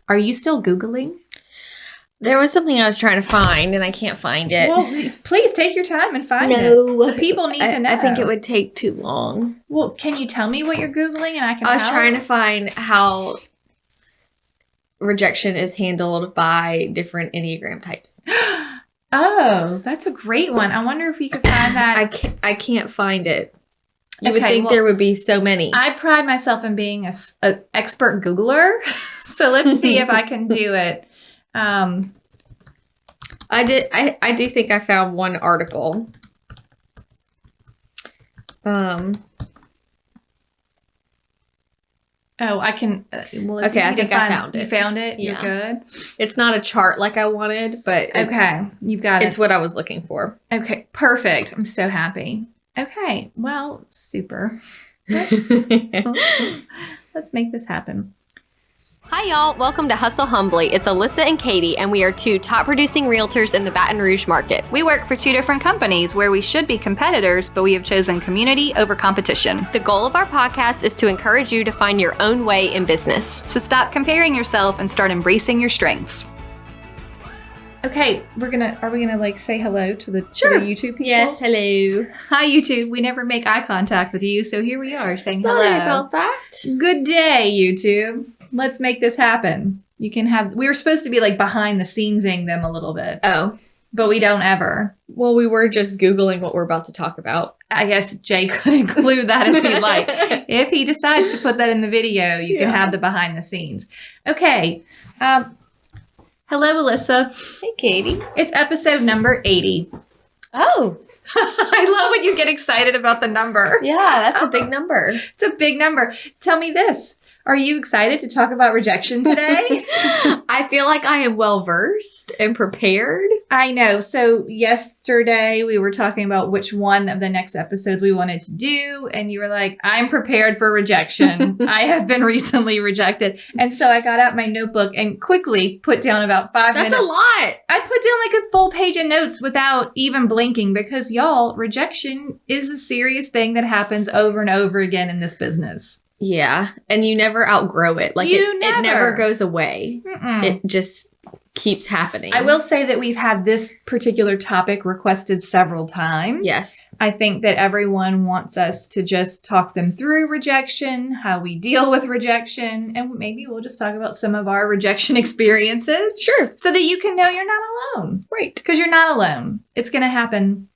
Are you still Googling? There was something I was trying to find, and I can't find it. Well, please take your time and find it. The people need to know. I think it would take too long. Well, can you tell me what you're Googling and I can I was help? trying to find how rejection is handled by different Enneagram types. Oh, that's a great one. I wonder if you could find that. I can't find it. You would think there would be so many. I pride myself in being an expert Googler. So let's see if I can do it. I do think I found one article. Oh, I can. Well, it's okay, I easy think to find. I found it. You found it? Yeah. You're good? It's not a chart like I wanted, but okay. You've got it. It's what I was looking for. Okay, perfect. I'm so happy. Okay, well, super. Let's make this happen. Hi, y'all. Welcome to Hustle Humbly. It's Alissa and Katy, and we are two top producing realtors in the Baton Rouge market. We work for two different companies where we should be competitors, but we have chosen community over competition. The goal of our podcast is to encourage you to find your own way in business. So stop comparing yourself and start embracing your strengths. Okay, are we gonna like say hello to the YouTube people? Yes, hello. Hi YouTube. We never make eye contact with you, so here we are saying Sorry hello. about that. Good day, YouTube. Let's make this happen. We were supposed to be like behind the scenes-ing them a little bit. Oh. But we don't ever. Well, we were just Googling what we're about to talk about. I guess Jay could include that if he'd like. If he decides to put that in the video, you can have the behind the scenes. Okay. Hello, Alissa. Hey, Katy. It's episode number 80. Oh. I love when you get excited about the number. Yeah, that's a big number. It's a big number. Tell me this. Are you excited to talk about rejection today? I feel like I am well-versed and prepared. I know. So yesterday we were talking about which one of the next episodes we wanted to do. And you were like, I'm prepared for rejection. I have been recently rejected. And so I got out my notebook and quickly put down about 5 minutes. That's a lot. I put down like a full page of notes without even blinking because y'all, rejection is a serious thing that happens over and over again in this business. Yeah, and you never outgrow it. Like it never goes away. It just keeps happening. I will say that we've had this particular topic requested several times. Yes. I think that everyone wants us to just talk them through rejection, how we deal with rejection, and maybe we'll just talk about some of our rejection experiences. Sure. So that you can know you're not alone. Right. Because you're not alone. It's going to happen.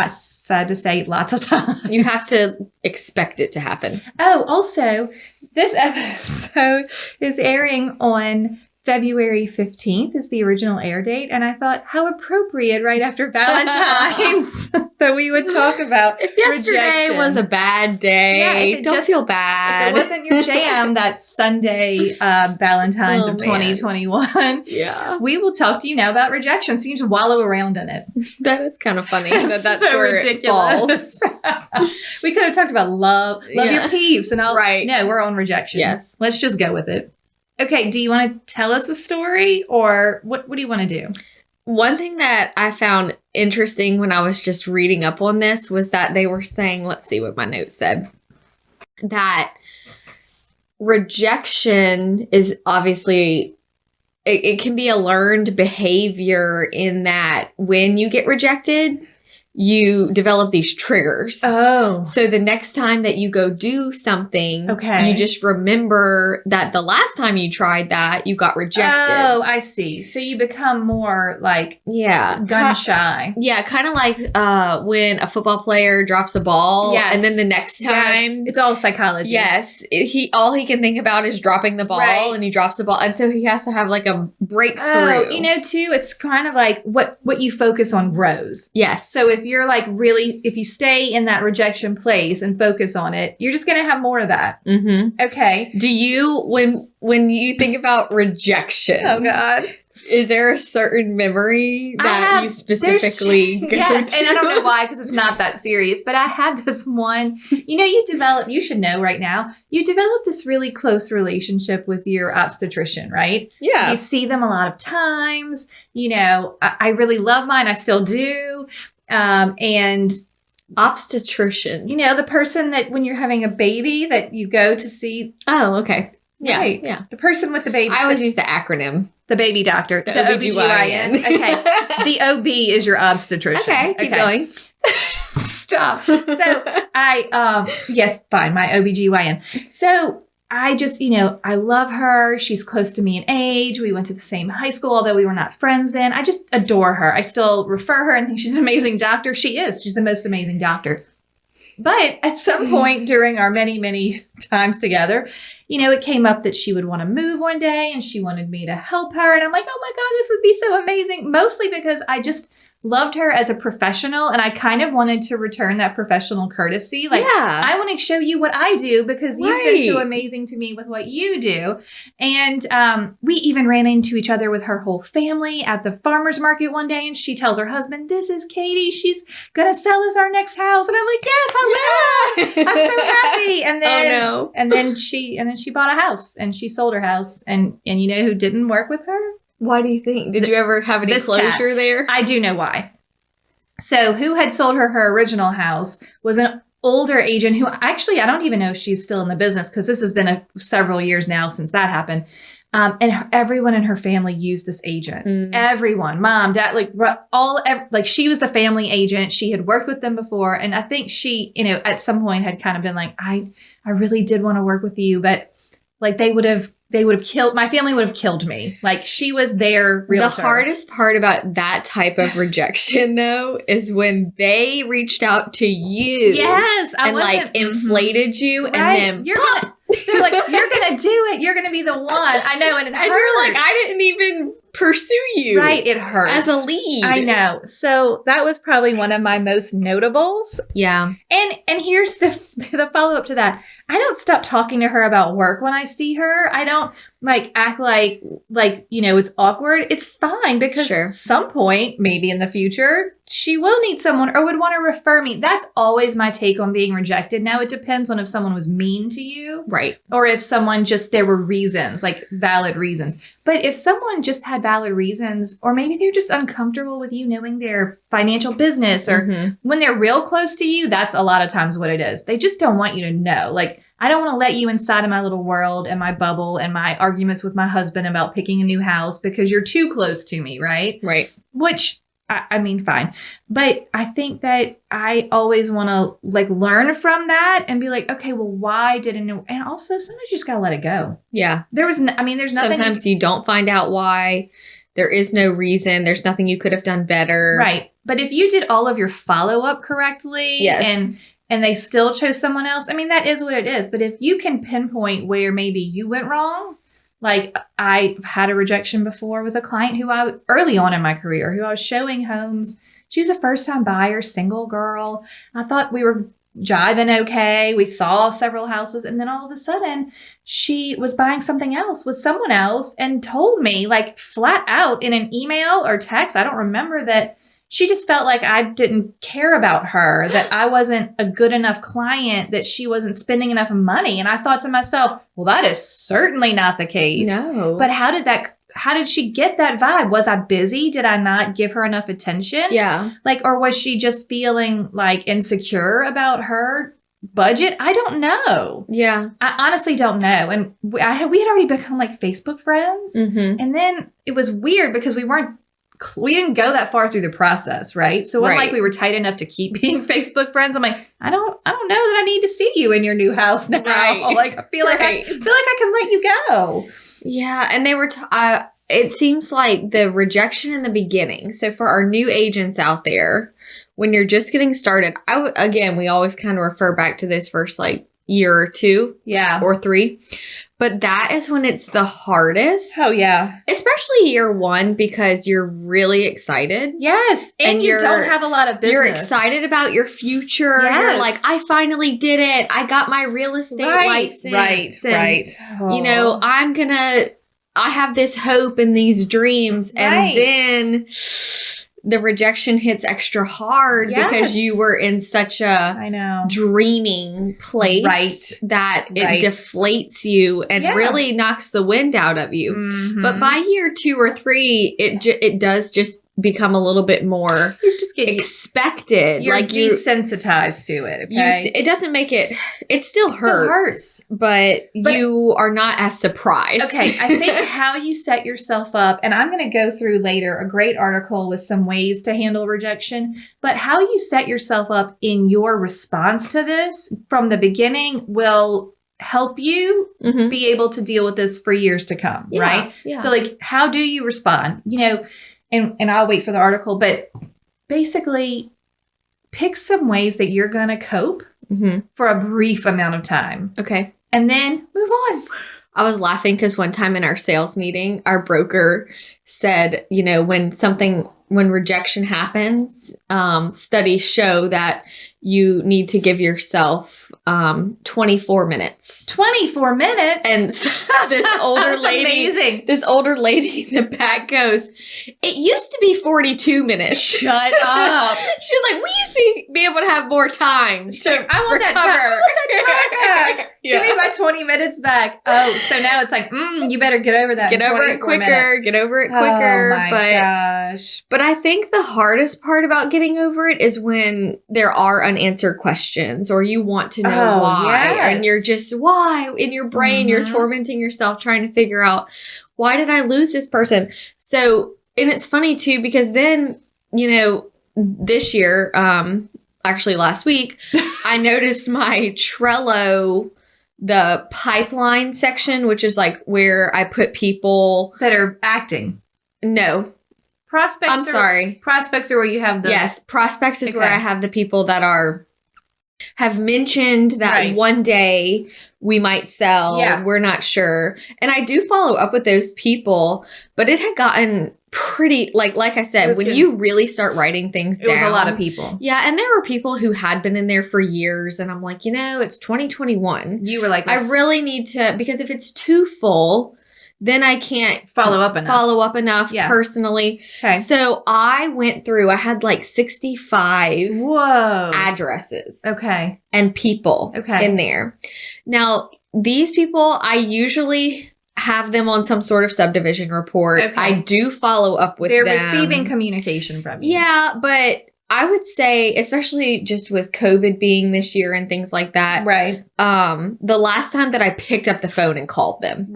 Sad to say, lots of times. You have to expect it to happen. Oh, also, this episode is airing on February 15th is the original air date. And I thought, how appropriate right after Valentine's that we would talk about If yesterday rejection. was a bad day, don't feel bad. If it wasn't your jam that Sunday Valentine's of 2021, yeah, we will talk to you now about rejection. So you just wallow around in it. That is kind of funny. That's so where ridiculous. It falls. We could have talked about love your peeves, and all. Right. No, we're on rejection. Yes. Let's just go with it. Okay, do you want to tell us a story or what do you want to do? One thing that I found interesting when I was just reading up on this was that they were saying, let's see what my notes said, that rejection is obviously, it can be a learned behavior in that when you get rejected, you develop these triggers. Oh. So the next time that you go do something, you just remember that the last time you tried that, you got rejected. Oh, I see. So you become more like gun shy. Yeah, kind of like when a football player drops a ball and then the next time. It's all psychology. Yes. All he can think about is dropping the ball and he drops the ball. And so he has to have like a breakthrough. Oh, too, it's kind of like what you focus on grows. Yes. So if you're like if you stay in that rejection place and focus on it, you're just going to have more of that. Mm-hmm. Okay. Do you, when you think about rejection, oh God, is there a certain memory that you specifically go yes, to? and I don't know why, because it's not that serious, but I had this one, you should know right now, you develop this really close relationship with your obstetrician, right? Yeah. You see them a lot of times, I really love mine. I still do. And obstetrician, the person that when you're having a baby that you go to see. Oh, okay. Yeah. Right. Yeah. The person with the baby. I always use the acronym. The baby doctor. The OBGYN. OBGYN. Okay. The OB is your obstetrician. Okay. Keep going. Stop. So yes, fine. My OBGYN. So I just, I love her. She's close to me in age. We went to the same high school, although we were not friends then. I just adore her. I still refer her and think she's an amazing doctor. She is. She's the most amazing doctor. But at some point during our many, many times together, it came up that she would want to move one day and she wanted me to help her. And I'm like, oh my God, this would be so amazing. Mostly because I just loved her as a professional and I kind of wanted to return that professional courtesy. Like, I want to show you what I do because you've been so amazing to me with what you do. And we even ran into each other with her whole family at the farmer's market one day. And she tells her husband, this is Katy. She's going to sell us our next house. And I'm like, yes, I will. I'm so happy. And then, and then she bought a house and she sold her house. And you know who didn't work with her? Why do you think? Did you ever have any closure there? I do know why. So who had sold her original house was an older agent who actually, I don't even know if she's still in the business because this has been several years now since that happened. And everyone in her family used this agent. Everyone, mom, dad, she was the family agent. She had worked with them before. And I think she, at some point had kind of been like, I really did want to work with you, but like they would have killed, my family would have killed me. Like she was their realtor. The hardest part about that type of rejection though, is when they reached out to you. Yes. And inflated you and then they're like, you're going to do it. You're going to be the one. I know. And it hurt. And you're like, I didn't even pursue you. Right. It hurt. As a lead. I know. So that was probably one of my most notables. Yeah. And here's the follow-up to that. I don't stop talking to her about work when I see her. I don't act like it's awkward. It's fine because at some point, maybe in the future, she will need someone or would want to refer me. That's always my take on being rejected. Now, it depends on if someone was mean to you. Right. Or if someone there were reasons, like valid reasons. But if someone just had valid reasons, or maybe they're just uncomfortable with you knowing their financial business, or when they're real close to you, that's a lot of times what it is. They just don't want you to know. Like, I don't want to let you inside of my little world and my bubble and my arguments with my husband about picking a new house because you're too close to me, right? Right. Which, I mean, fine. But I think that I always want to learn from that and be like, okay, well, why didn't it? And also sometimes you just got to let it go. Yeah. There's nothing. Sometimes you don't find out why. There is no reason. There's nothing you could have done better. Right. But if you did all of your follow-up correctly and they still chose someone else, I mean, that is what it is. But if you can pinpoint where maybe you went wrong, like I had a rejection before with a client who early on in my career, who I was showing homes. She was a first-time buyer, single girl. I thought we were jiving okay. We saw several houses. And then all of a sudden, she was buying something else with someone else and told me flat out in an email or text, I don't remember, that she just felt like I didn't care about her, that I wasn't a good enough client, that she wasn't spending enough money. And I thought to myself, well, that is certainly not the case. No. But how did she get that vibe? Was I busy? Did I not give her enough attention? Yeah. Or was she just feeling insecure about her budget? I don't know. Yeah. I honestly don't know. And we had already become Facebook friends. And then it was weird because we didn't go that far through the process, right? So when we were tight enough to keep being Facebook friends, I'm like, I don't know that I need to see you in your new house now. Right. I feel like I can let you go. Yeah, and they were. It seems like the rejection in the beginning. So for our new agents out there, when you're just getting started, we always kind of refer back to those first year or two, or 3. But that is when it's the hardest. Oh, yeah. Especially year 1 because you're really excited. Yes. And you don't have a lot of business. You're excited about your future. Yes. You're like, I finally did it. I got my real estate license. Right. And, I have this hope and these dreams. And then the rejection hits extra hard because you were in such a dreaming place that it deflates you and really knocks the wind out of you. But by year 2 or 3, it does just become a little bit more You're just getting expected. You're like desensitized to it. Okay. it doesn't make it still hurts, but you are not as surprised. Okay. I think how you set yourself up, and I'm going to go through later a great article with some ways to handle rejection, but how you set yourself up in your response to this from the beginning will help you Mhm. be able to deal with this for years to come. Yeah, right. yeah. So like, how do you respond? And I'll wait for the article, but basically pick some ways that you're going to cope Mhm. for a brief amount of time Okay. and then move on. I was laughing because one time in our sales meeting, our broker said, when rejection happens, studies show that you need to give yourself 24 minutes. 24 minutes? And so this older lady, amazing. this older lady in the back goes, it used to be 42 minutes. Shut up. She was like, we used to be able to have more time to I want that time. I want that time back. Yeah. Give me my 20 minutes back. Oh, so now it's like, you better get over that. Get over it quicker. Get over it quicker. Oh my gosh. But I think the hardest part about getting over it is when there are unanswered questions or you want to know why. Yes. And you're just, why? In your brain, you're tormenting yourself trying to figure out, why did I lose this person? So, and it's funny too, because then, this year, actually last week, I noticed my Trello, the pipeline section, which is like where I put people that are acting. No. Prospects. I'm sorry. Prospects are where you have the. Yes. Prospects is where I have the people that have mentioned that one day we might sell. Yeah. We're not sure. And I do follow up with those people, but it had gotten pretty, like I said, when you really start writing things down. It was a lot of people. Yeah. And there were people who had been in there for years. And I'm like, it's 2021. You were like, I really need to, because if it's too full, then I can't follow up enough personally. Okay. So I went through, I had like 65 addresses. Okay. And people in there. Now, these people, I usually have them on some sort of subdivision report. Okay. I do follow up with them. They're receiving communication from you. Yeah, but I would say, especially just with COVID being this year and things like that. Right. The last time that I picked up the phone and called them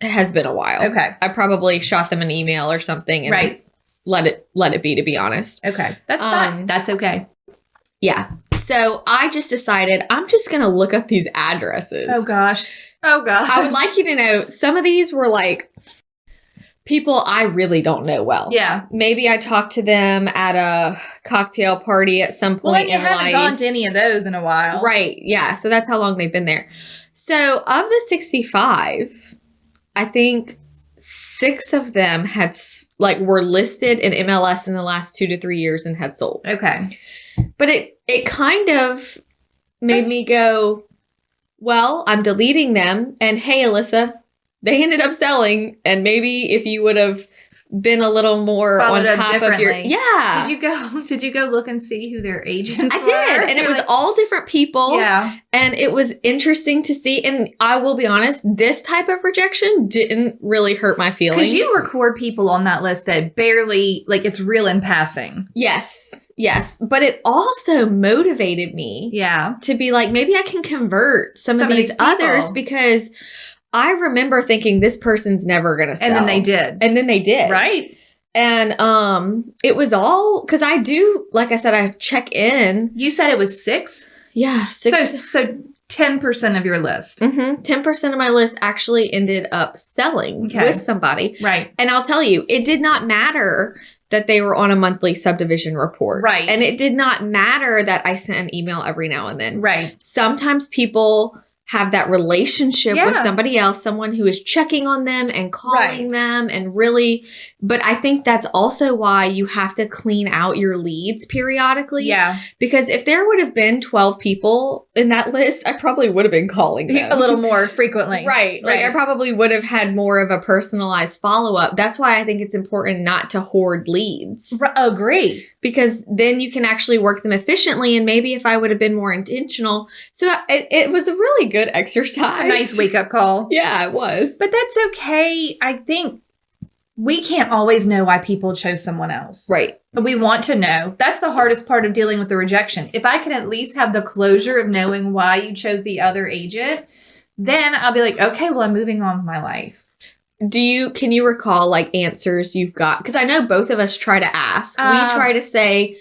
has been a while. Okay. I probably shot them an email or something and let it be, to be honest. Okay. That's fine. That's okay. Yeah. So I just decided I'm just going to look up these addresses. Oh gosh. I would like you to know some of these were like people I really don't know well. Yeah. Maybe I talked to them at a cocktail party at some point in life. Well, you haven't gone to any of those in a while. Right. Yeah. So that's how long they've been there. So of the 65, I think 6 of them were listed in MLS in the last 2 to 3 years and had sold. Okay. But it kind of made me go, well, I'm deleting them. And hey, Alissa, they ended up selling. And maybe if you would have been a little more on top of your... Yeah. Did you go look and see who their agents were? I did. And it was all different people. Yeah. And it was interesting to see. And I will be honest, this type of rejection didn't really hurt my feelings. Because you record people on that list that barely, it's real in passing. Yes. Yes. But it also motivated me. Yeah. To be like, maybe I can convert some of these others, because I remember thinking this person's never going to sell. And then they did. Right. And it was all, because I do, like I said, I check in. You said it was 6? Yeah. 6. So 10% of your list. 10% of my list actually ended up selling with somebody. Right. And I'll tell you, it did not matter that they were on a monthly subdivision report. Right. And it did not matter that I sent an email every now and then. Right. Sometimes people have that relationship with somebody else, someone who is checking on them and calling them and really, but I think that's also why you have to clean out your leads periodically. Yeah. Because if there would have been 12 people in that list, I probably would have been calling them a little more frequently. Right. Like I probably would have had more of a personalized follow-up. That's why I think it's important not to hoard leads. Agree. Because then you can actually work them efficiently. And maybe if I would have been more intentional. So it was a really good exercise. It's a nice wake-up call. Yeah, it was. But that's okay. I think we can't always know why people chose someone else. Right. But we want to know. That's the hardest part of dealing with the rejection. If I can at least have the closure of knowing why you chose the other agent, then I'll be like, okay, well, I'm moving on with my life. Can you recall like answers you've got? Because I know both of us try to ask. We try to say,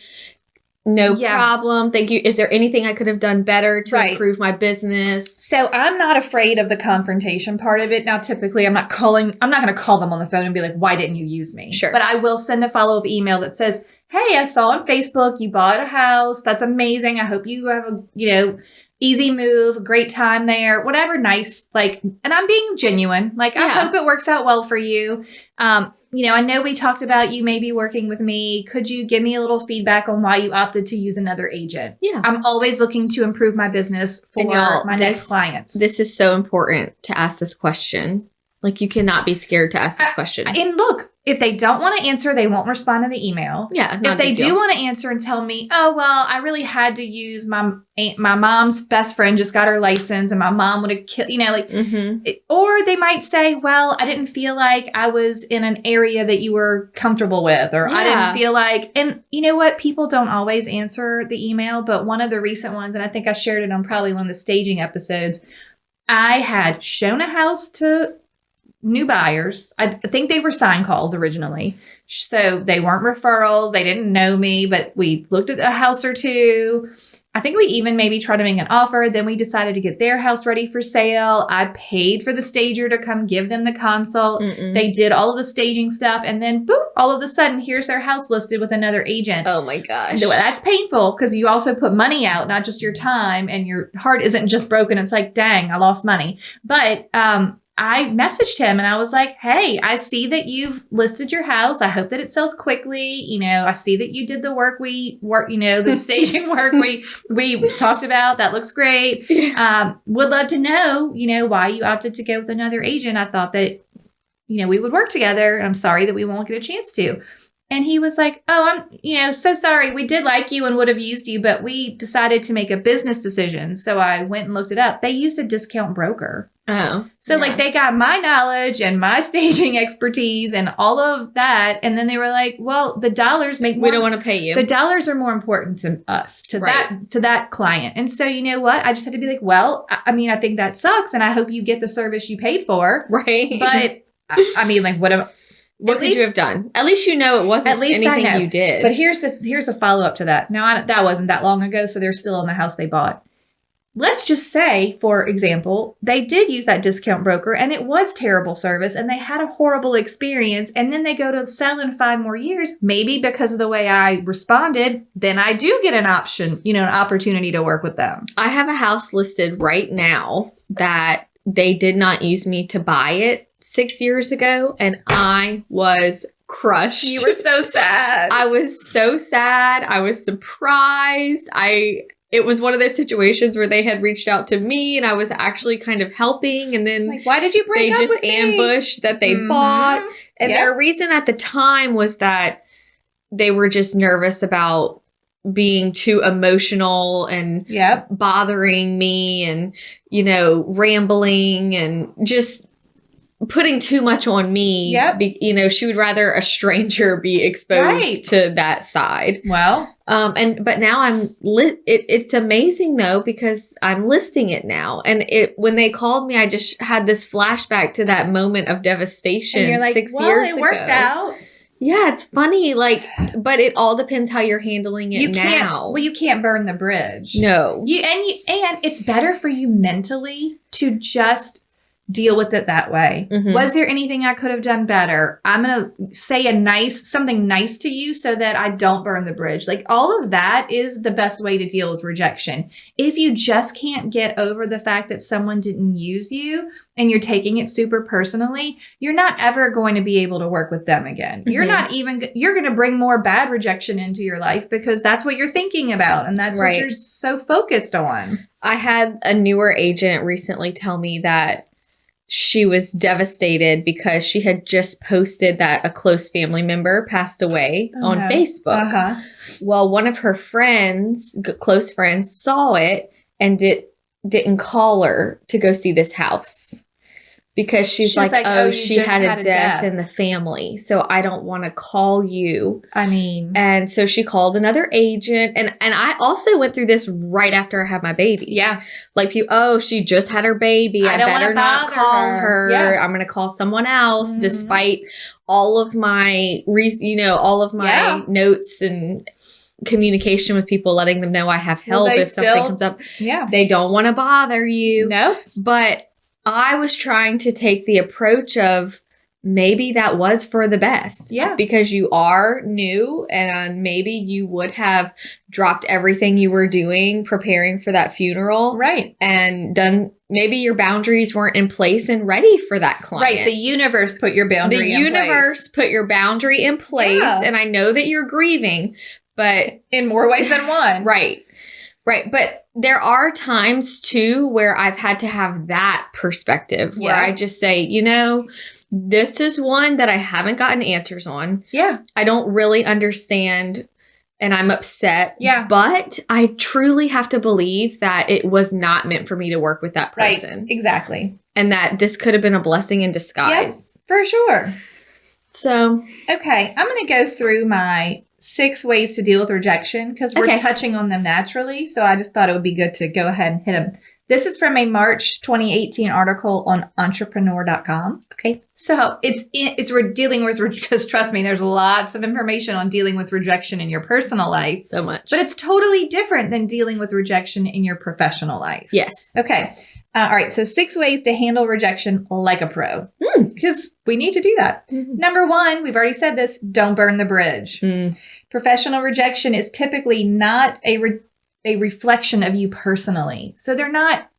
no problem. Thank you. Is there anything I could have done better to improve my business? So I'm not afraid of the confrontation part of it. Now, typically I'm not going to call them on the phone and be like, why didn't you use me? Sure. But I will send a follow-up email that says, hey, I saw on Facebook you bought a house. That's amazing. I hope you have a, easy move, a great time there, whatever nice, and I'm being genuine. I hope it works out well for you. I know we talked about you maybe working with me. Could you give me a little feedback on why you opted to use another agent? Yeah. I'm always looking to improve my business for my next clients. This is so important to ask this question. You cannot be scared to ask this question. And look, if they don't want to answer, they won't respond to the email. Yeah. If they do want to answer and tell me, oh, well, I really had to use my mom's best friend just got her license and my mom would have killed, or they might say, well, I didn't feel like I was in an area that you were comfortable with, or I didn't feel like, and you know what? People don't always answer the email, but one of the recent ones, and I think I shared it on probably one of the staging episodes, I had shown a house to new buyers. I think they were sign calls originally. So they weren't referrals. They didn't know me, but we looked at a house or two. I think we even maybe tried to make an offer. Then we decided to get their house ready for sale. I paid for the stager to come give them the consult. They did all of the staging stuff. And then boom, all of a sudden, here's their house listed with another agent. Oh my gosh. That's painful because you also put money out, not just your time, and your heart isn't just broken. It's like, dang, I lost money. But, I messaged him and I was like, hey, I see that you've listed your house. I hope that it sells quickly. I see that you did the work the staging work we talked about. That looks great. Would love to know, why you opted to go with another agent. I thought that, we would work together. And I'm sorry that we won't get a chance to. And he was like, oh, I'm, so sorry. We did like you and would have used you, but we decided to make a business decision. So I went and looked it up. They used a discount broker. Oh. So they got my knowledge and my staging expertise and all of that. And then they were like, well, the dollars make more. We don't want to pay you. The dollars are more important to us, to that client. And so, you know what? I just had to be like, well, I think that sucks. And I hope you get the service you paid for. Right. But what could you have done? At least it wasn't anything you did. But here's the follow-up to that. Now, that wasn't that long ago, so they're still in the house they bought. Let's just say, for example, they did use that discount broker and it was terrible service and they had a horrible experience, and then they go to sell in 5 more years, maybe because of the way I responded, then I do get an option, an opportunity to work with them. I have a house listed right now that they did not use me to buy it 6 years ago, and I was crushed. You were so sad. I was so sad. I was surprised. It was one of those situations where they had reached out to me and I was actually kind of helping, and then why did you break up with me? They just ambushed that they bought. And their reason at the time was that they were just nervous about being too emotional and bothering me and, rambling and just putting too much on me. She would rather a stranger be exposed to that side. Well, but now it's amazing though, because I'm listing it now. And when they called me, I just had this flashback to that moment of devastation. And you're like, 6 years ago. It worked out. Yeah, it's funny. But it all depends how you're handling it now. You can't burn the bridge. No. And it's better for you mentally to just deal with it that way. Was there anything I could have done better? I'm going to say something nice to you so that I don't burn the bridge. All of that is the best way to deal with rejection. If you just can't get over the fact that someone didn't use you and you're taking it super personally, you're not ever going to be able to work with them again. You're going to bring more bad rejection into your life because that's what you're thinking about. And that's what you're so focused on. I had a newer agent recently tell me that she was devastated because she had just posted that a close family member passed away on Facebook. Well, one of her close friends saw it and didn't call her to go see this house because she's She was like, like, oh, you she just had had a a death death. in the family, so I don't want to call you. I mean, And so she called another agent. And I also went through this right after I had my baby. yeah. Like, she just had her baby. I I don't wanna better not bother call her. her. Yeah. I'm going to call someone else, Mhm. despite all of my, all of my Yeah. notes and communication with people, letting them know I have Well, help they if something still- comes up. Yeah. They don't want to bother you. No. But I was trying to take the approach of maybe that was for the best. Yeah. Because you are new and maybe you would have dropped everything you were doing preparing for that funeral. Right. And maybe your boundaries weren't in place and ready for that client. Right. The universe put your boundary in place. put your boundary in place. Yeah. And I know that you're grieving, but In more ways than one. Right. But there are times too where I've had to have that perspective where Yeah. I just say, this is one that I haven't gotten answers on. Yeah. I don't really understand and I'm upset. Yeah. But I truly have to believe that it was not meant for me to work with that person. Right. Exactly. And that this could have been a blessing in disguise. For sure. So, Okay. I'm going to go through my 6 ways to deal with rejection because we're Okay. touching on them naturally. So I just thought it would be good to go ahead and hit them. This is from a March 2018 article on entrepreneur.com. okay. So we're dealing with, because trust me, there's lots of information on dealing with rejection in your personal life, So much. but it's totally different than dealing with rejection in your professional life. Yes. Okay. All right. So 6 ways to handle rejection like a pro, because we need to do that. Mhm. Number 1, we've already said this, don't burn the bridge. Mm. Professional rejection is typically not a reflection of you personally. So they're not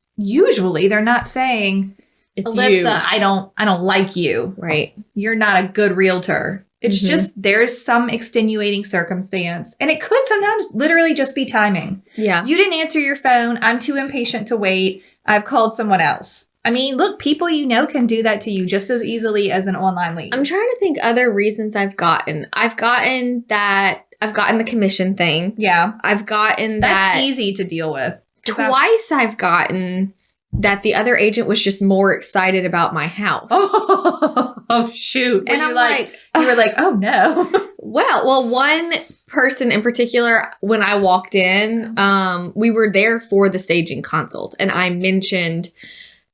saying, It's Alissa, you. I don't like you. Right. You're not a good realtor. It's Mhm. just there's some extenuating circumstance. And it could sometimes literally just be timing. Yeah. You didn't answer your phone. I'm too impatient to wait. I've called someone else. I mean, look, people can do that to you just as easily as an online lead. I'm trying to think other reasons I've gotten. I've gotten the commission thing. Yeah. I've gotten That's that easy to deal with. 'Cause twice. I've gotten that the other agent was just more excited about my house. Oh shoot. And And I'm like, you were like, oh no. Well, one person in particular, when I walked in, we were there for the staging consult, and I mentioned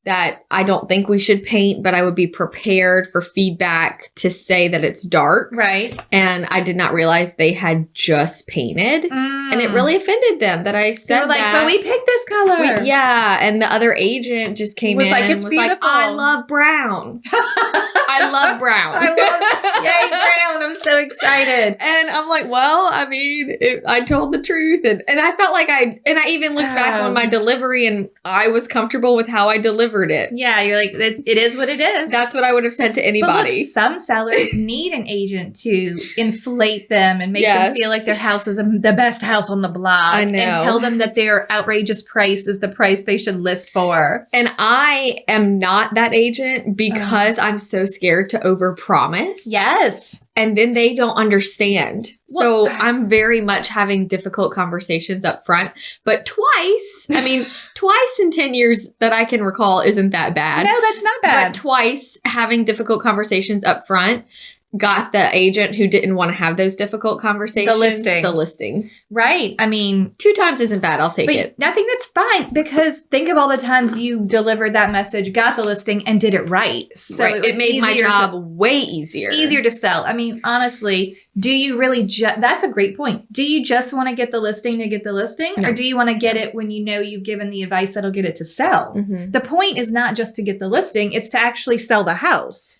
that I don't think we should paint, but I would be prepared for feedback to say that it's dark. Right. And I did not realize they had just painted. And it really offended them that I They said were like, that. but we picked this color. Yeah, and the other agent just came Was in like, and "It's was like, beautiful." I love brown. I love brown. Yay, brown. I'm so excited. And I'm like, well, I mean, I told the truth. And I felt like I even looked back on my delivery and I was comfortable with how I delivered it. Yeah, you're like, it is what it is. That's what I would have said to But anybody. look, some sellers need an agent to inflate them and make Yes. them feel like their house is the best house on the block. I know. And tell them that their outrageous price is the price they should list for. And I am not that agent because I'm so scared to overpromise. Yes. And then they don't understand. Well- So I'm very much having difficult conversations up front. But twice in 10 years that I can recall isn't that bad. No, that's not bad. But twice having difficult conversations up front got the agent who didn't want to have those difficult conversations The listing. Right. I mean, 2 times isn't bad. I'll take but it. I think that's fine because think of all the times you delivered that message, got the listing, and did it right. So Right. was It made my easier job to- way easier. It's easier to sell. I mean, honestly, do you really that's a great point. Do you just want to get the listing to get the listing? No. Or do you want to get it when you know you've given the advice that'll get it to sell? Mhm. The point is not just to get the listing, it's to actually sell the house.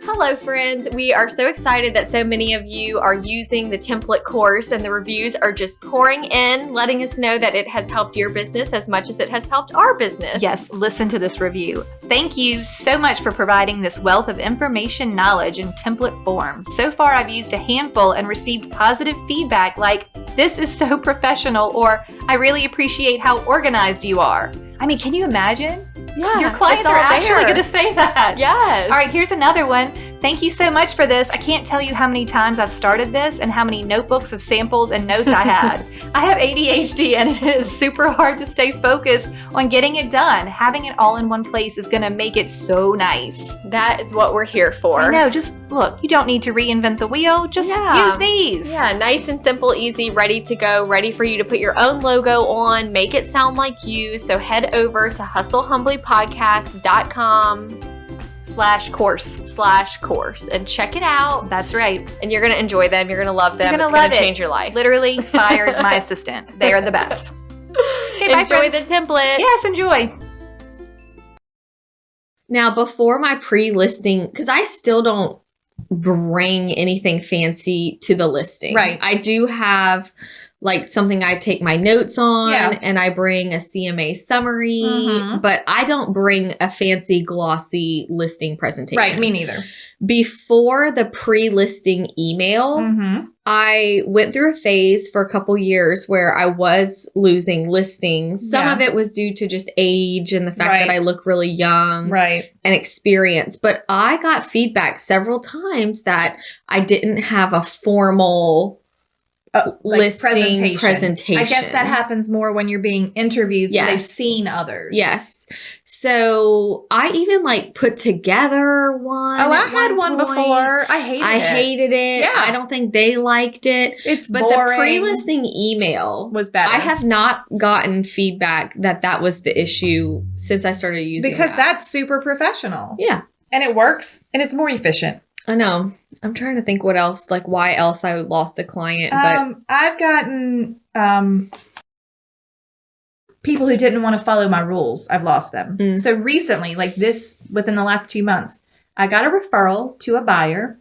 Hello, friends. We are so excited that so many of you are using the template course and the reviews are just pouring in, letting us know that it has helped your business as much as it has helped our business. Yes, listen to this review. Thank you so much for providing this wealth of information, knowledge, in template form. So far, I've used a handful and received positive feedback like, "This is so professional," or "I really appreciate how organized you are." I mean, can you imagine? Yeah. Your clients it's all are actually there. going to say that. Yes. All right, here's another one. Thank you so much for this. I can't tell you how many times I've started this and how many notebooks of samples and notes I had. I have ADHD and it is super hard to stay focused on getting it done. Having it all in one place is going to make it so nice. That is what we're here for. I know, just look, you don't need to reinvent the wheel. Just use these. Yeah, nice and simple, easy, ready to go, ready for you to put your own logo on, make it sound like you. So head over to hustlehumblypodcast.com/course and check it out. That's right. And you're going to enjoy them. You're going to love them. You're gonna it's going to change your life. Literally fired my assistant. They are the best. Okay, enjoy the template. Yes, enjoy. Now, before my pre-listing, because I still don't bring anything fancy to the listing. Right. I do have like something I take my notes on, Yeah. and I bring a CMA summary, but I don't bring a fancy glossy listing presentation. Right, me neither. Before the pre-listing email, I went through a phase for a couple years where I was losing listings. Some of it was due to just age and the fact that I look really young and experienced. But I got feedback several times that I didn't have a formal listing presentation. I guess that happens more when you're being interviewed, so they've seen others. Yes. So I even like put together one. Oh, I had one before. I hated it. Yeah. I don't think they liked it. It's But boring. the pre-listing email was better. I have not gotten feedback that was the issue since I started using because that. that's super professional. Yeah. And it works and it's more efficient. I know. I'm trying to think what else, like why else I lost a client. But I've gotten people who didn't want to follow my rules. I've lost them. So recently, like this, within the last 2 months, I got a referral to a buyer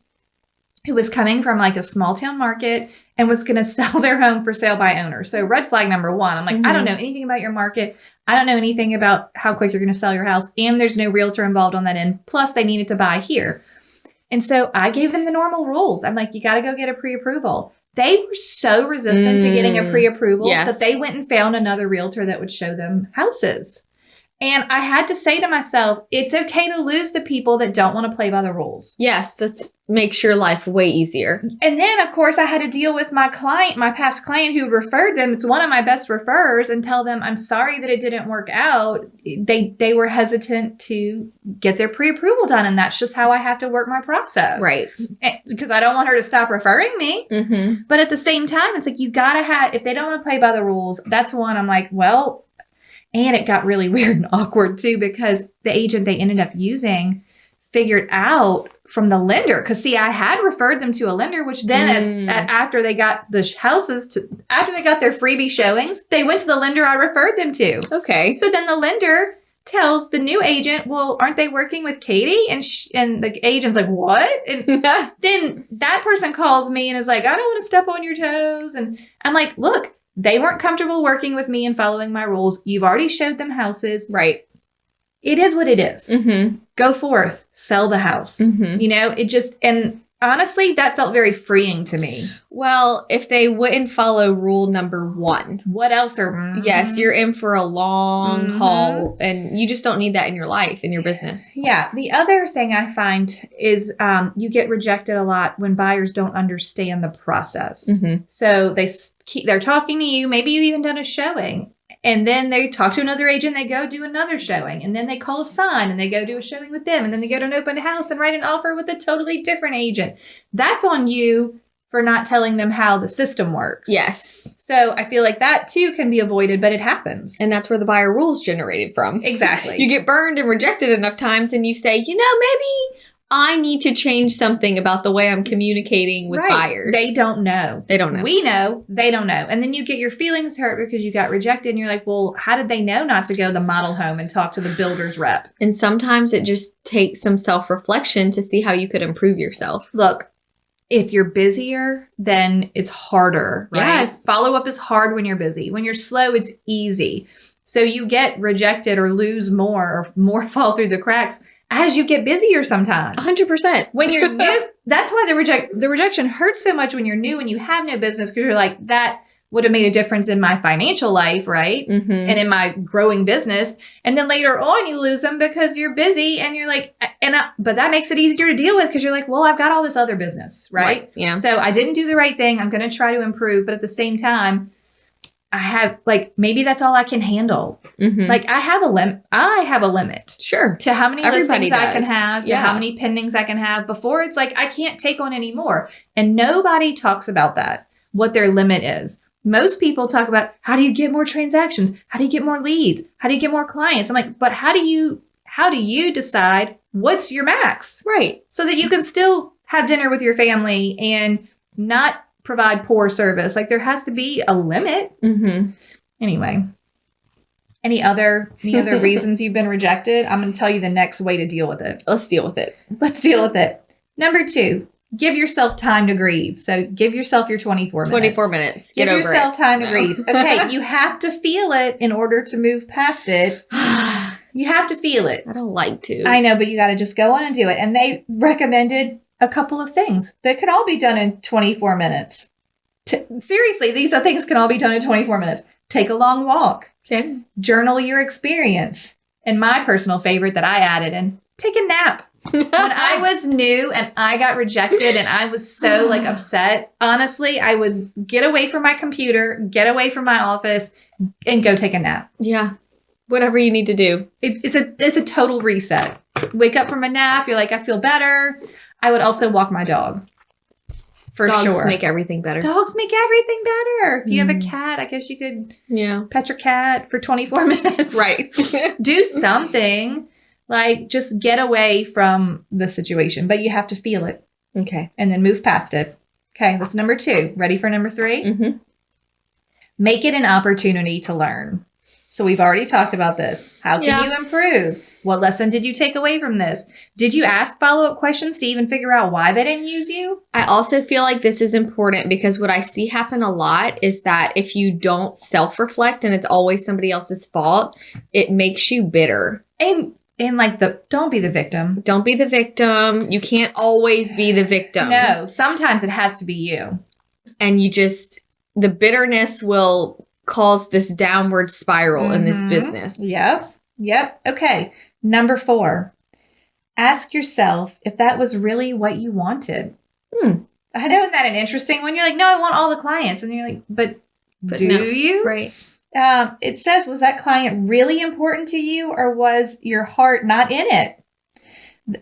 who was coming from like a small town market and was going to sell their home for sale by owner. So red flag number one, I'm like, I don't know anything about your market. I don't know anything about how quick you're going to sell your house. And there's no realtor involved on that end. Plus they needed to buy here. And so I gave them the normal rules. I'm like, you got to go get a pre-approval. They were so resistant to getting a pre-approval that they went and found another realtor that would show them houses. And I had to say to myself, it's okay to lose the people that don't want to play by the rules. yes, that makes your life way easier. And then, of course, I had to deal with my client, my past client who referred them. It's one of my best referrers, and tell them, I'm sorry that it didn't work out. They were hesitant to get their pre-approval done. And that's just how I have to work my process. Right. Because I don't want her to stop referring me. But at the same time, it's like, you got to have, if they don't want to play by the rules, that's one I'm like, well, and it got really weird and awkward too, because the agent they ended up using figured out from the lender. Because see, I had referred them to a lender, which then after they got the houses, after they got their freebie showings, they went to the lender I referred them to. Okay. So then the lender tells the new agent, well, aren't they working with Katy? And the agent's like, what? And then that person calls me and is like, I don't want to step on your toes. And I'm like, look, they weren't comfortable working with me and following my rules. You've already showed them houses. Right. It is what it is. Go forth, sell the house. You know, it just, and honestly, that felt very freeing to me. Well, if they wouldn't follow rule number 1, What else are, yes, you're in for a long haul, and you just don't need that in your life, in your business. Yeah. The other thing I find is you get rejected a lot when buyers don't understand the process. So they're talking to you. Maybe you've even done a showing. And then they talk to another agent, they go do another showing. And then they call a sign and they go do a showing with them. And then they go to an open house and write an offer with a totally different agent. That's on you for not telling them how the system works. Yes. So I feel like that too can be avoided, but it happens. And that's where the buyer rules generated from. Exactly. You get burned and rejected enough times and you say, you know, maybe I need to change something about the way I'm communicating with buyers. They don't know. They don't know. We know. They don't know. And then you get your feelings hurt because you got rejected and you're like, well, how did they know not to go to the model home and talk to the builder's rep? And sometimes it just takes some self-reflection to see how you could improve yourself. Look, if you're busier, then it's harder, right? Yes. Follow-up is hard when you're busy. When you're slow, it's easy. So you get rejected or lose more or more fall through the cracks as you get busier sometimes. 100%. When you're new, that's why the rejection hurts so much when you're new and you have no business, because you're like, that would have made a difference in my financial life, right? Mm-hmm. And in my growing business. And then later on, you lose them because you're busy and you're like, but that makes it easier to deal with because you're like, well, I've got all this other business, right? Yeah. So I didn't do the right thing. I'm going to try to improve. But at the same time, I have maybe that's all I can handle. Mm-hmm. I have a limit. Sure. To how many Everybody listings I can does. have, to how many pendings I can have before it's like, I can't take on any more. And nobody talks about that, what their limit is. Most people talk about how do you get more transactions? How do you get more leads? How do you get more clients? I'm like, but how do you decide what's your max? Right. So that you can still have dinner with your family and not provide poor service. There has to be a limit. Mm-hmm. Anyway, any other reasons you've been rejected? I'm going to tell you the next way to deal with it. Let's deal with it. Let's deal with it. Number 2, give yourself time to grieve. So give yourself your 24 minutes. 24 minutes. Give yourself time to No. grieve. Okay, you have to feel it in order to move past it. You have to feel it. I don't like to. I know, but you got to just go on and do it. And they recommended a couple of things that could all be done in 24 minutes. Seriously, these things can all be done in 24 minutes. Take a long walk. Okay. Journal your experience. And my personal favorite that I added in, take a nap. When I was new and I got rejected and I was so upset, honestly, I would get away from my computer, get away from my office, and go take a nap. Yeah. Whatever you need to do. It's a total reset. Wake up from a nap, you're like, I feel better. I would also walk my dog. For Dogs sure. make everything better. Dogs make everything better. If you have a cat, I guess you could pet your cat for 24 minutes. Right. Do something. Just get away from the situation. But you have to feel it. Okay. And then move past it. Okay, that's number 2. Ready for number 3? Mm-hmm. Make it an opportunity to learn. So we've already talked about this. How can you improve? What lesson did you take away from this? Did you ask follow-up questions to even figure out why they didn't use you? I also feel like this is important because what I see happen a lot is that if you don't self-reflect and it's always somebody else's fault, it makes you bitter. And don't be the victim. Don't be the victim. You can't always be the victim. No, sometimes it has to be you. And the bitterness will cause this downward spiral in this business. Yep. Okay. Number 4, ask yourself if that was really what you wanted. I know that an interesting one. You're like, no, I want all the clients. And you're like, but do no. you? Right. It says, was that client really important to you or was your heart not in it?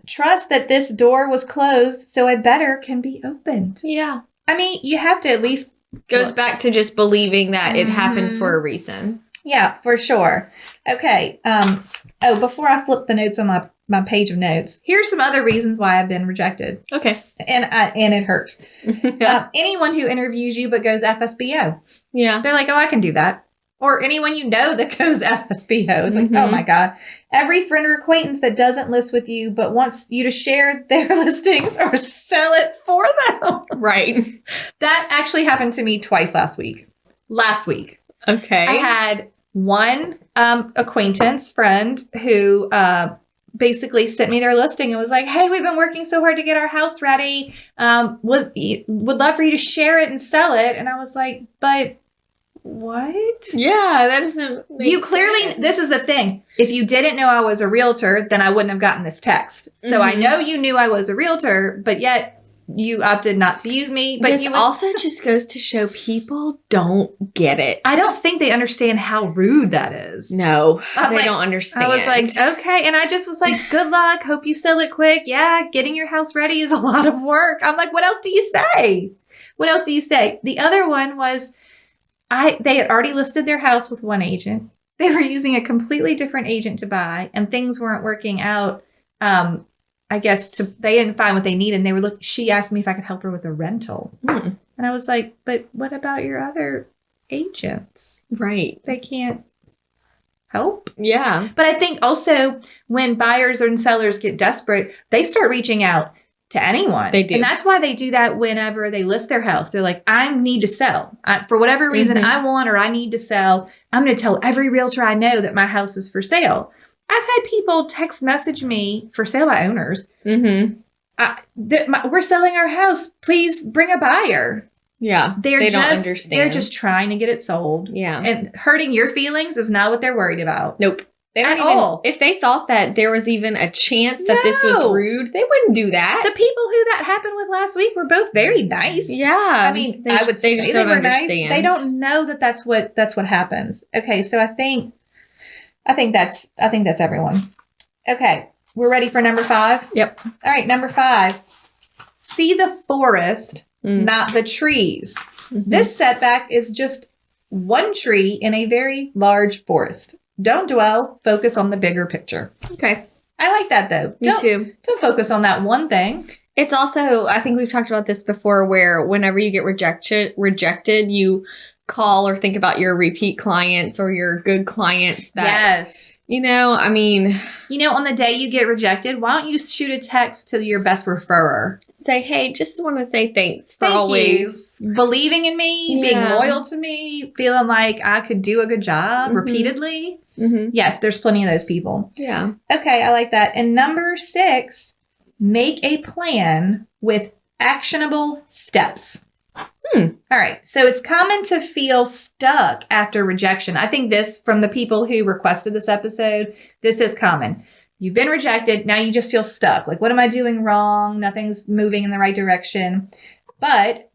Trust that this door was closed so a better can be opened. Yeah. I mean, you have to at least... Goes back to just believing that it happened for a reason. Yeah, for sure. Okay. Before I flip the notes on my page of notes, here's some other reasons why I've been rejected. Okay. And it hurts. Anyone who interviews you but goes FSBO. Yeah. They're like, oh, I can do that. Or anyone you know that goes FSBO. It's like, oh my God. Every friend or acquaintance that doesn't list with you but wants you to share their listings or sell it for them. Right. That actually happened to me twice last week. Okay. I had one acquaintance friend who basically sent me their listing and was like, hey, we've been working so hard to get our house ready. Would love for you to share it and sell it. And I was like, but what? Yeah, that doesn't make You clearly, sense. this is the thing. If you didn't know I was a realtor, then I wouldn't have gotten this text. So I know you knew I was a realtor, but yet you opted not to use me. But this also just goes to show people don't get it. I don't think they understand how rude that is. No, they like, don't understand. I was like, okay. And I just was like, good luck. Hope you sell it quick. Yeah, getting your house ready is a lot of work. I'm like, what else do you say? The other one was, they had already listed their house with one agent. They were using a completely different agent to buy, and things weren't working out. I guess they didn't find what they needed. And she asked me if I could help her with a rental. And I was like, but what about your other agents? Right. They can't help. Yeah. But I think also when buyers and sellers get desperate, they start reaching out to anyone. They do. And that's why they do that whenever they list their house. They're like, I need to sell. For whatever reason I want or I need to sell, I'm going to tell every realtor I know that my house is for sale. I've had people text message me for sale by owners. We're selling our house. Please bring a buyer. Yeah. They don't just understand. They're just trying to get it sold. Yeah. And hurting your feelings is not what they're worried about. Nope. They don't At even, all. if they thought that there was even a chance that this was No. rude, they wouldn't do that. The people who that happened with last week were both very nice. Yeah. I mean, I would say just they don't were understand. nice. They don't know that that's what happens. Okay, so I think that's everyone. Okay, we're ready for number 5? Yep. All right, number 5. See the forest, not the trees. Mm-hmm. This setback is just one tree in a very large forest. Don't dwell, focus on the bigger picture. Okay. I like that though. Me too. Don't focus on that one thing. It's also, I think we've talked about this before, where whenever you get rejected, you call or think about your repeat clients or your good clients that, Yes. I mean, on the day you get rejected, why don't you shoot a text to your best referrer? say, hey, just want to say thanks for Thank always you. Believing in me, being Yeah. loyal to me, feeling like I could do a good job repeatedly. Mm-hmm. Yes, there's plenty of those people. Yeah. Okay, I like that. And number 6, make a plan with actionable steps. All right. So it's common to feel stuck after rejection. I think this, from the people who requested this episode, this is common. You've been rejected. Now you just feel stuck. Like, what am I doing wrong? Nothing's moving in the right direction. But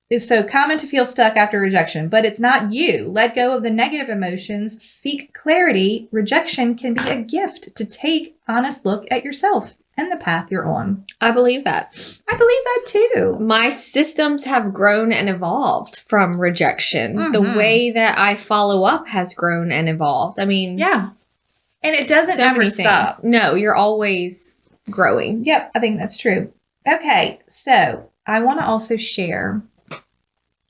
it's so common to feel stuck after rejection, but it's not you. Let go of the negative emotions. Seek clarity. Rejection can be a gift to take honest look at yourself and the path you're on. I believe that. I believe that too. My systems have grown and evolved from rejection. The way that I follow up has grown and evolved. I mean, Yeah. And it doesn't so ever many stop. things. No, you're always growing. Yep, I think that's true. Okay, so I want to also share,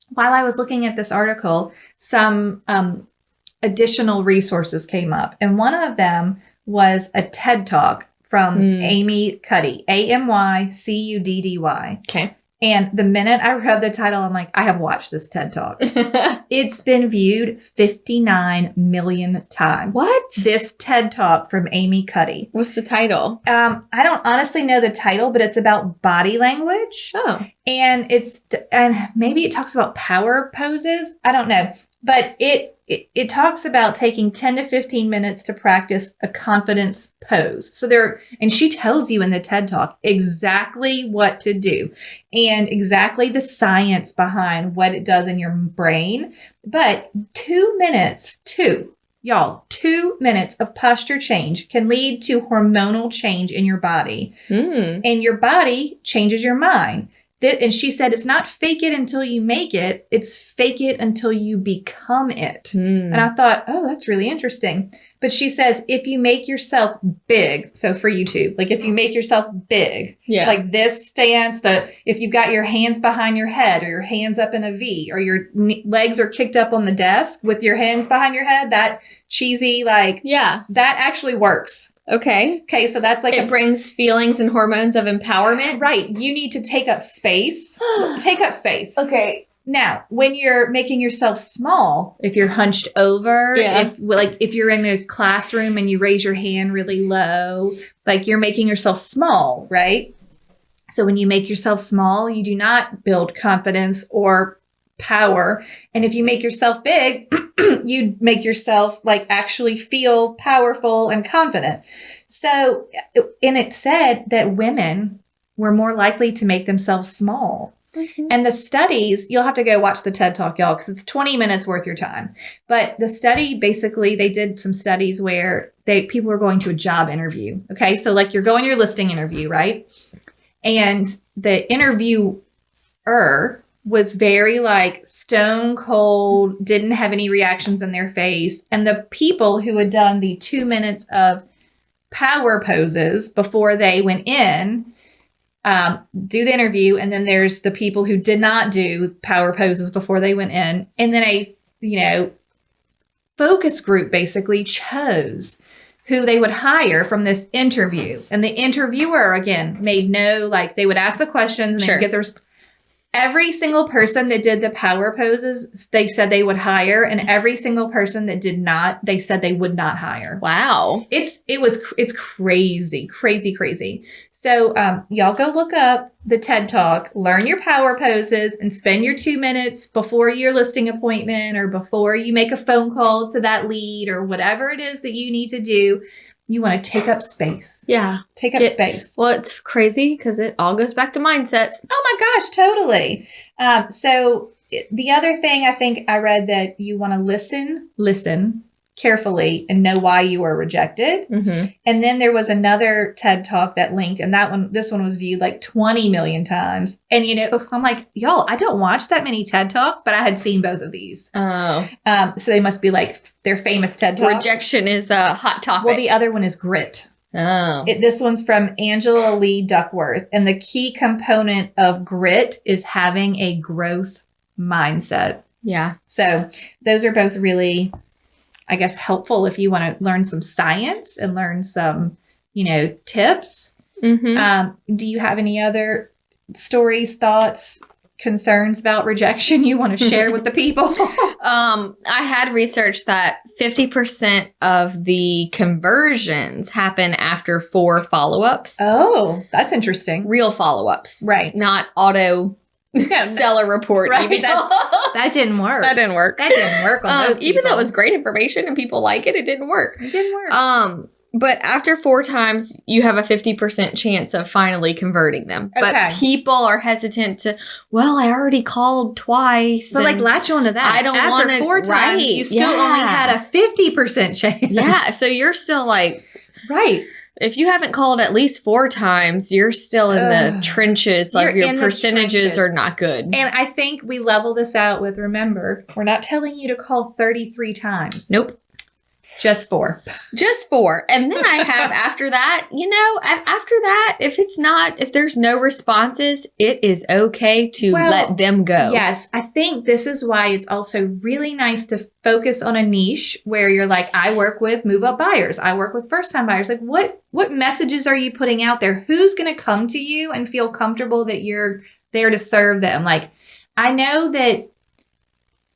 while I was looking at this article, some additional resources came up. And one of them was a TED Talk from Amy Cuddy, Amycuddy. Okay. And the minute I read the title, I'm like, I have watched this TED Talk. It's been viewed 59 million times. What? This TED Talk from Amy Cuddy. What's the title? I don't honestly know the title, but it's about body language. Oh. And maybe it talks about power poses. I don't know. But it talks about taking 10 to 15 minutes to practice a confidence pose. And she tells you in the TED Talk exactly what to do and exactly the science behind what it does in your brain. But 2 minutes of posture change can lead to hormonal change in your body. And your body changes your mind. And she said, it's not fake it until you make it. It's fake it until you become it. And I thought, oh, that's really interesting. But she says, if you make yourself big, so for YouTube, like if you make yourself big, like this stance, if you've got your hands behind your head or your hands up in a V or your legs are kicked up on the desk with your hands behind your head, that cheesy, that actually works. Okay. So that's like it brings feelings and hormones of empowerment. Right. You need to take up space. Okay. Now, when you're making yourself small, if you're hunched over, if you're in a classroom and you raise your hand really low, like you're making yourself small, right? So when you make yourself small, you do not build confidence or power. And if you make yourself big, you make yourself actually feel powerful and confident. So, and it said that women were more likely to make themselves small. And the studies, you'll have to go watch the TED Talk, y'all, because it's 20 minutes worth your time. But the study, basically, they did some studies where people were going to a job interview. Okay. So you're going to your listing interview, right? And the interviewer was very stone cold, didn't have any reactions in their face. And the people who had done the 2 minutes of power poses before they went in, do the interview. And then there's the people who did not do power poses before they went in. And then a focus group basically chose who they would hire from this interview. And the interviewer, again, made they would ask the questions and they'd get their Every single person that did the power poses, they said they would hire, and every single person that did not, they said they would not hire. Wow. It's crazy. So y'all go look up the TED Talk, learn your power poses, and spend your 2 minutes before your listing appointment or before you make a phone call to that lead or whatever it is that you need to do. You want to take up space. Yeah. Take up space. Well, it's crazy because it all goes back to mindset. Oh my gosh, totally. So the other thing I think I read that you want to listen carefully and know why you were rejected. Mm-hmm. And then there was another TED Talk that linked, and this one was viewed like 20 million times. And I'm like, y'all, I don't watch that many TED Talks, but I had seen both of these. Oh. So they must be like they're famous TED Talks. Rejection is a hot topic. Well, the other one is grit. Oh. This one's from Angela Lee Duckworth. And the key component of grit is having a growth mindset. Yeah. So those are both really, I guess, helpful if you want to learn some science and learn some, tips. Mm-hmm. Do you have any other stories, thoughts, concerns about rejection you want to share with the people? I had researched that 50% of the conversions happen after 4 follow-ups. Oh, that's interesting. Real follow-ups. Right. Not auto seller report. Right. Even That didn't work. That didn't work. That didn't work on those people. Even though it was great information and people like it, it didn't work. It didn't work. But after 4 times, you have a 50% chance of finally converting them. Okay. But people are hesitant to, I already called twice. But latch on to that. I don't After wanna- 4 times, right, you still only had a 50% chance. Yeah, so you're still like, right. if you haven't called at least 4 times, you're still in the trenches. Like You're in your the percentages trenches. are not good. And I think we level this out with, remember, we're not telling you to call 33 times. Nope. Just 4. Just 4. And then I have after that, if there's no responses, it is okay to let them go. Yes. I think this is why it's also really nice to focus on a niche where you're like, I work with move up buyers. I work with first time buyers. Like what messages are you putting out there? Who's going to come to you and feel comfortable that you're there to serve them? Like, I know that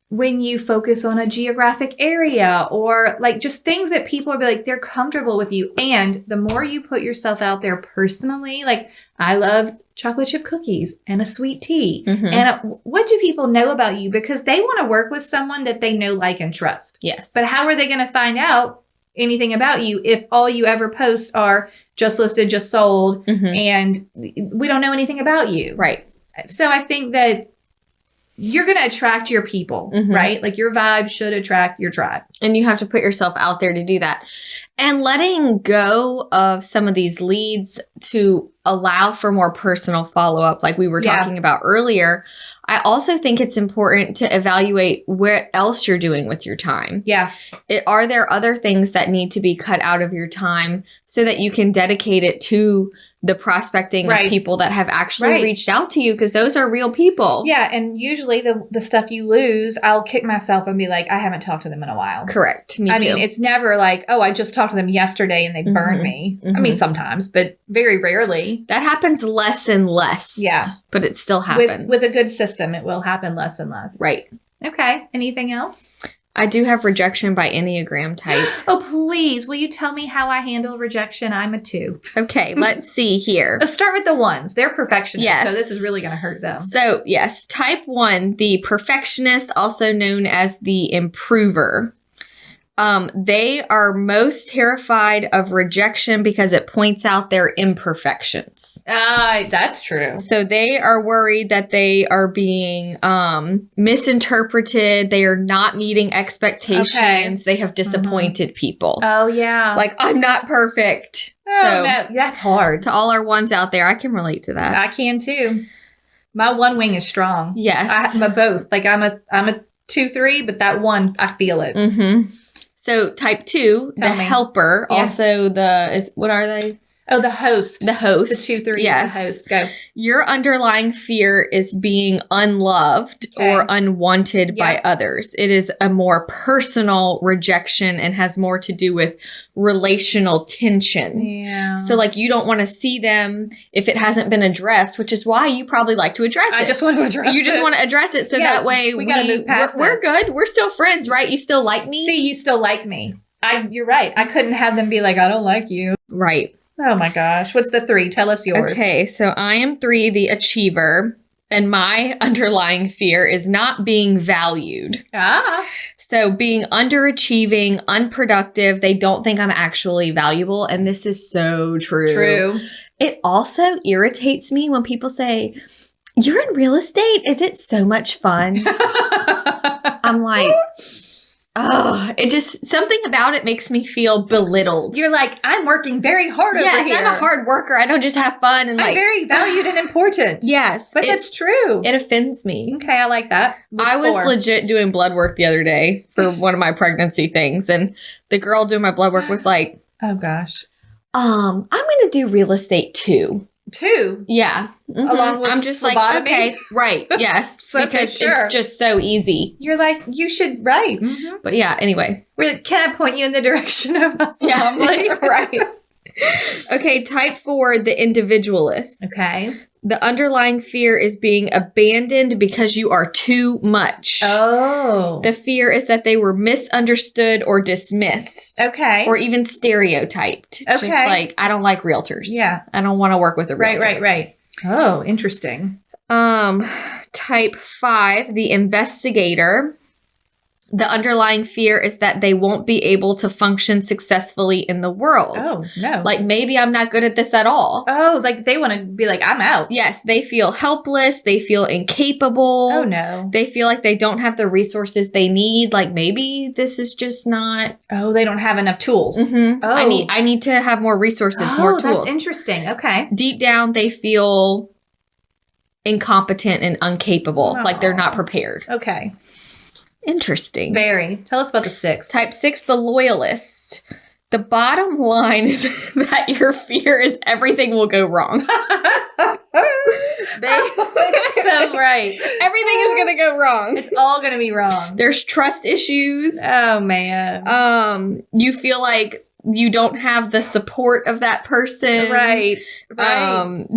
when you focus on a geographic area or like just things that people will be like, they're comfortable with you. And the more you put yourself out there personally, like I love chocolate chip cookies and a sweet tea. Mm-hmm. And what do people know about you? Because they want to work with someone that they know, like, and trust. Yes. But how are they going to find out anything about you if all you ever post are just listed, just sold, and we don't know anything about you? Right. So I think that you're going to attract your people, right? Like your vibe should attract your tribe. And you have to put yourself out there to do that. And letting go of some of these leads to allow for more personal follow-up, like we were talking about earlier. I also think it's important to evaluate what else you're doing with your time. Yeah. Are there other things that need to be cut out of your time so that you can dedicate it to the prospecting of people that have actually reached out to you? Because those are real people. Yeah. And usually the stuff you lose, I'll kick myself and be like, I haven't talked to them in a while. Correct. Me too. I mean, it's never like, oh, I just talked to them yesterday and they burned me. I mean, sometimes, but very rarely. That happens less and less. Yeah. But it still happens. With a good system, it will happen less and less. Right. Okay. Anything else? I do have rejection by Enneagram type. Oh, please. Will you tell me how I handle rejection? I'm a 2. Okay, let's see here. Let's start with the 1s. They're perfectionists, Yes. so this is really going to hurt them. So, yes, type 1, the perfectionist, also known as the improver. They are most terrified of rejection because it points out their imperfections. That's true. So they are worried that they are being misinterpreted. They are not meeting expectations. Okay. They have disappointed people. Oh, yeah. Like, I'm not perfect. Oh, So no. That's hard. to all our 1s out there, I can relate to that. I can too. My 1 wing is strong. Yes. I'm a both. Like I'm a 2-3, but that 1, I feel it. Mm-hmm. So type 2, Tell the me. helper, Yes. also what are they? Oh, the host. The host. The 2, 3 yes. is the host. Go. Your underlying fear is being unloved or unwanted by others. It is a more personal rejection and has more to do with relational tension. Yeah. So like you don't want to see them if it hasn't been addressed, which is why you probably like to address it. I just want to address it. You just want to address it so that way we gotta move past we're good. We're still friends, right? You still like me? See, you still like me. You're right. I couldn't have them be like, I don't like you. Right. Oh my gosh. What's the 3? Tell us yours. Okay, so I am 3, the achiever, and my underlying fear is not being valued. So being underachieving, unproductive, they don't think I'm actually valuable, and this is so true. True. It also irritates me when people say, "You're in real estate? Is it so much fun?" I'm like, oh, it just, something about it makes me feel belittled. You're like, I'm working very hard over here. Yes, I'm a hard worker. I don't just have fun. And I'm like, very valued and important. yes. But that's true. It offends me. Okay, I like that. What's I was 4? legit doing blood work the other day for one of my pregnancy things. And the girl doing my blood work was like, oh gosh. I'm going to do real estate too. 2? Yeah. Mhm. Along with I'm just like, phlebotomy? okay, right. Yes. So, okay, because sure. it's just so easy. You're like, you should, right. Mm-hmm. But yeah, anyway. Really, can I point you in the direction of us? Humbly? Right. Okay, type 4, the individualist. Okay. The underlying fear is being abandoned because you are too much. Oh. The fear is that they were misunderstood or dismissed. Okay. Or even stereotyped. Okay. Just like, I don't like realtors. Yeah. I don't want to work with a realtor. Right. Oh, interesting. Type 5, the investigator. The underlying fear is that they won't be able to function successfully in the world. Oh, no. Like maybe I'm not good at this at all. Oh, like they want to be like, I'm out. Yes, they feel helpless. They feel incapable. Oh, no. They feel like they don't have the resources they need. Like maybe this is just not. Oh, they don't have enough tools. Mm-hmm. Oh. I need to have more resources, more tools. That's interesting. Okay. Deep down, they feel incompetent and incapable. Like they're not prepared. Okay. Interesting. Very. Tell us about the 6. Type 6, the loyalist. The bottom line is that your fear is everything will go wrong. That's so right. Everything is going to go wrong. It's all going to be wrong. There's trust issues. Oh, man. You feel like you don't have the support of that person. Right.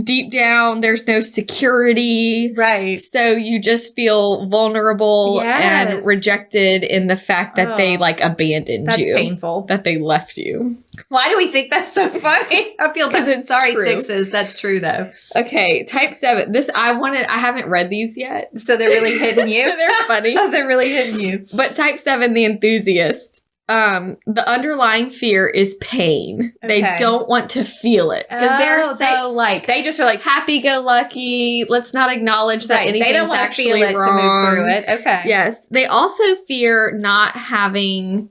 Deep down, there's no security. Right. So you just feel vulnerable and rejected in the fact that they like abandoned you. That's painful. That they left you. Why do we think that's so funny? I feel bad. It's Sorry, true. 6s. That's true, though. Okay, type 7. I haven't read these yet. So they're really hitting you? They're funny. They're really hitting you. But type 7, the enthusiast. The underlying fear is pain. Okay. They don't want to feel it. Because they're so like, they just are like, happy-go-lucky. Let's not acknowledge that anything's they don't want to feel actually it wrong. to move through it. Okay. Yes. They also fear not having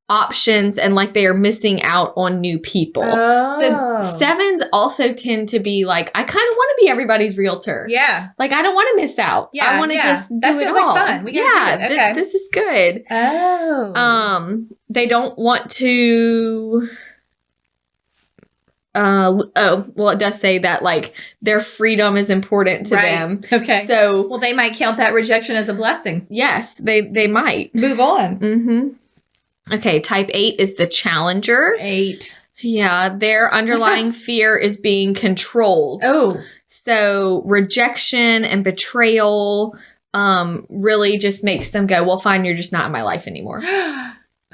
options and like they are missing out on new people. Oh. So 7s also tend to be like, I kind of want to be everybody's realtor. Yeah. Like I don't want to miss out. Yeah, I want to just do that it sounds all. like fun. We gotta do it. Okay. This is good. Oh. They don't want to. Well, it does say that like their freedom is important to them. Okay. So, well, they might count that rejection as a blessing. yes, they might Move on. Mm-hmm. Okay, type 8 is the challenger. 8. Yeah, their underlying fear is being controlled. Oh. So rejection and betrayal really just makes them go, well, fine, you're just not in my life anymore.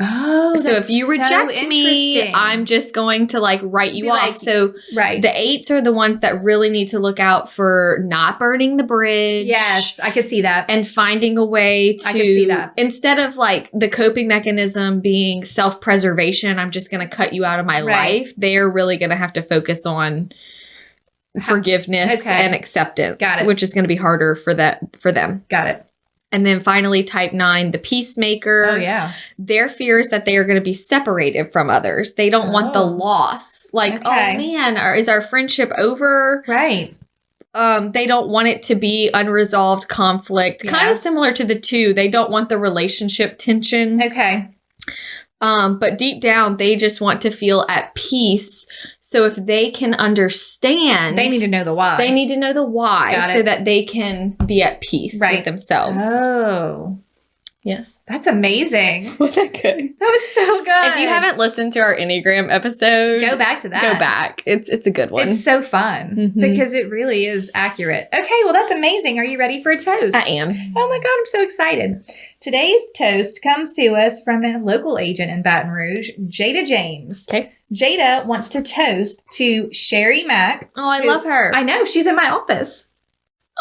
Oh, So if you reject me, I'm just going to like write you Be off. like, So right. the 8s are the ones that really need to look out for not burning the bridge. Yes, I could see that. And finding a way to, I can see that. Instead of like the coping mechanism being self-preservation, I'm just going to cut you out of my life. They're really going to have to focus on forgiveness and acceptance. Got it. Which is going to be harder for them. Got it. And then finally, type 9, the peacemaker. Oh, yeah. Their fear is that they are going to be separated from others. They don't want the loss. Like, Okay. oh man, is our friendship over? Right. They don't want it to be unresolved conflict. Yeah. Kind of similar to the 2. They don't want the relationship tension. Okay. But deep down, they just want to feel at peace So if they can understand, They need to know the why. They need to know the why Got so it. that they can be at peace with themselves. Oh, Yes. that's amazing. Wasn't that good? That was so good. If you haven't listened to our Enneagram episode, go back to that. Go back. It's a good one. It's so fun Mhm. because it really is accurate. Okay, well, that's amazing. Are you ready for a toast? I am. Oh my God, I'm so excited. Today's toast comes to us from a local agent in Baton Rouge, Jada James. Okay. Jada wants to toast to Sherry Mack. Oh, I who- love her. I know, she's in my office.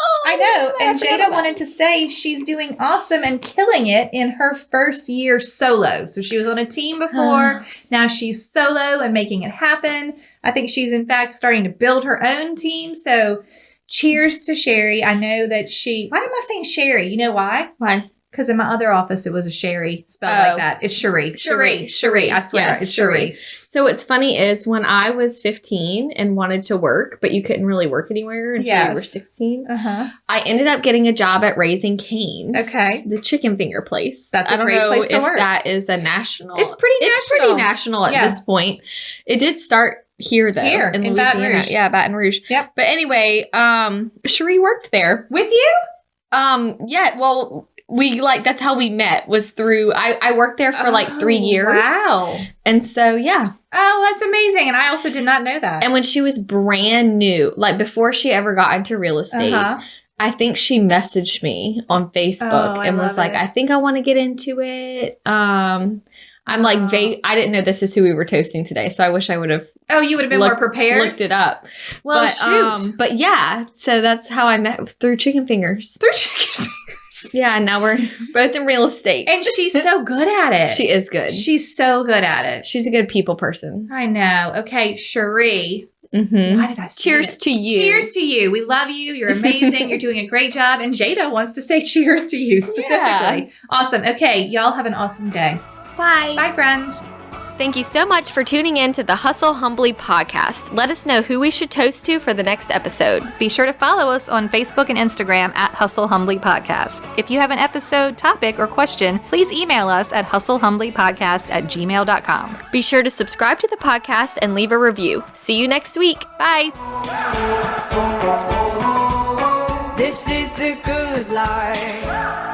Oh, I know. I And forgot Jada about wanted to say she's doing awesome and killing it in her first year solo. So she was on a team before. Now she's solo and making it happen. I think she's, in fact, starting to build her own team. So cheers to Sherry. I know that why am I saying Sherry? You know why? Why? Because in my other office, it was a Sherry spelled like that. It's Cherie. Cherie. I swear. Yes, it's Cherie. So what's funny is when I was 15 and wanted to work, but you couldn't really work anywhere until you were Yes. 16, Uh-huh. I ended up getting a job at Raising Cane's. Okay. The chicken finger place. That's a I don't great know place to if work. that is a national. It's pretty national at Yeah. this point. It did start here though. Here, in Baton Louisiana. Rouge. Yeah, Baton Rouge. Yep. But anyway, Cherie worked there. With you? Yeah, well, that's how we met, was through I worked there for like 3 years. Wow. And so yeah. Oh, that's amazing. And I also did not know that. And when she was brand new, like before she ever got into real estate, Uh-huh. I think she messaged me on Facebook Oh, I and was love like, it. I think I want to get into it. I'm like, Oh. I didn't know this is who we were toasting today. So I wish I would have Oh, you would have been more prepared? looked it up. Well, but, shoot. But yeah, so that's how I met through chicken fingers. Through chicken fingers. Yeah, and now we're both in real estate. And she's so good at it. She is good. She's so good at it. She's a good people person. I know. Okay, Cherie. Mm-hmm. Why did I say Cheers it? to you. Cheers to you. We love you. You're amazing. You're doing a great job. And Jada wants to say cheers to you specifically. Yeah. Awesome. Okay, y'all have an awesome day. Bye. Bye, friends. Thank you so much for tuning in to the Hustle Humbly podcast. Let us know who we should toast to for the next episode. Be sure to follow us on Facebook and Instagram at Hustle Humbly Podcast. If you have an episode, topic, or question, please email us at hustlehumblypodcast@gmail.com. Be sure to subscribe to the podcast and leave a review. See you next week. Bye. This is the good life.